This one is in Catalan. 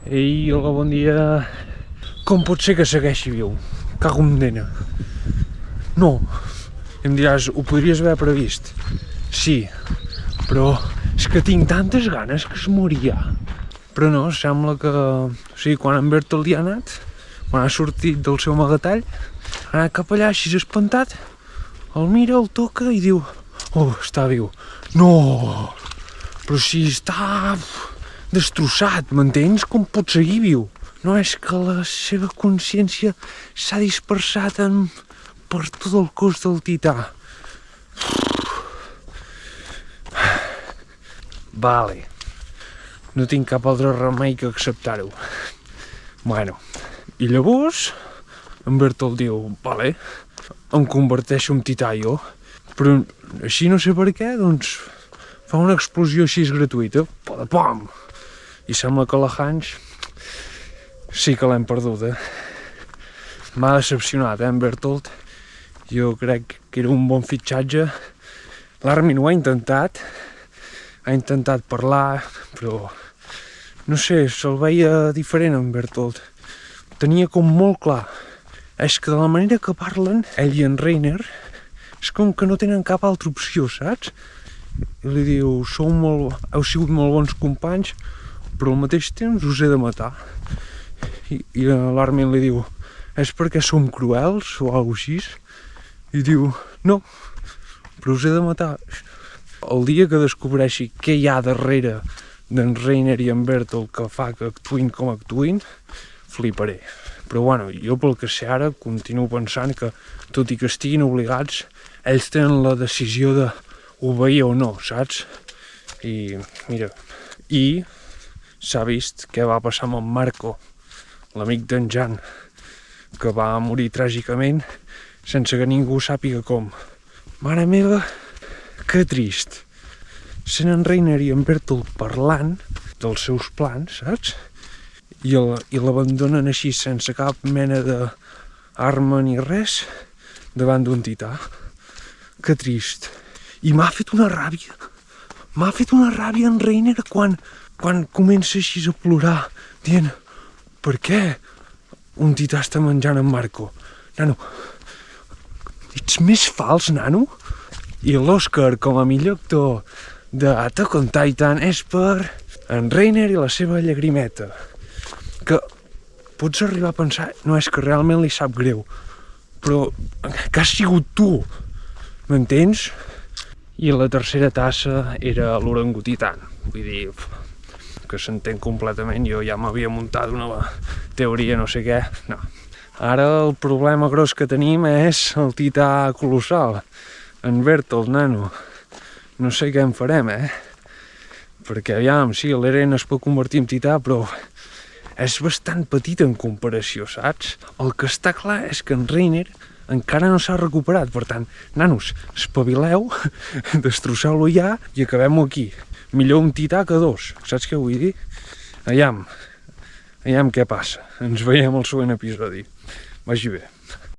Ei, hola, bon dia. Com pot ser que segueixi viu? Cago en dena. No. Em diràs, ho podries haver previst. Sí, però és que tinc tantes ganes que es moria. Però no, sembla que... O sigui, quan en Bertolt hi ha anat, quan ha sortit del seu amagatall, ha anat cap allà així espantat, el mira, el toca i diu: oh, està viu. No! Però si està destrossat, m'entens? Com pot seguir viu? No és que la seva consciència s'ha dispersat per tot el cos del tità. Vale. No tinc cap altre remei que acceptar-ho. Bueno, i llavors en Bertolt diu: vale, em converteixo en tità jo. Però així no sé per què, doncs fa una explosió així gratuïta. Pam! I sembla que la Hans sí que l'hem perduda. M'ha decepcionat, en Bertolt. Jo crec que era un bon fitxatge. L'Armin ho ha intentat parlar, però no sé, se'l veia diferent en Bertolt. Tenia com molt clar. És que de la manera que parlen, ell i en Reiner, és com que no tenen cap altra opció, saps? I li diu: heu sigut molt bons companys, però al mateix temps us he de matar. I l'Armin li diu: és perquè som cruels o alguna cosa així? I diu: no, però us he de matar. El dia que descobreixi què hi ha darrere d'en Reiner i en Bertolt que fa que actuïn com actuïn, fliparé. Però bueno, jo pel que sé ara continuo pensant que, tot i que estiguin obligats, ells tenen la decisió d'obeir o no, saps? I mira, i s'ha vist què va passar amb en Marco, l'amic d'en Jan, que va morir tràgicament sense que ningú sàpiga com. Mare meva, que trist. Sent en Reiner i en Bertolt parlant dels seus plans, saps? I l'abandonen així sense cap mena d'arma ni res davant d'un tità. Que trist. I m'ha fet una ràbia en Reiner quan comença així a plorar dient: per què un tità està menjant en Marco? Nano, ets més fals, nano? I l'Òscar com a millor actor d'Attack on Titan és per en Reiner i la seva llagrimeta, que pots arribar a pensar, no, és que realment li sap greu, però que has sigut tu, m'entens? I la tercera tassa era l'orangutitan, vull dir, que s'entén completament. Jo ja m'havia muntat una teoria no sé què. No. Ara el problema gros que tenim és el tità colossal, en Bertolt, nano. No sé què en farem, perquè aviam, sí, l'Eren es pot convertir en tità, però és bastant petit en comparació, saps? El que està clar és que en Reiner encara no s'ha recuperat, per tant, nanos, espavileu, destrosseu-lo ja i acabem-ho aquí. Millor un tità que dos, saps què vull dir? Aviam què passa. Ens veiem al següent episodi. Vagi bé.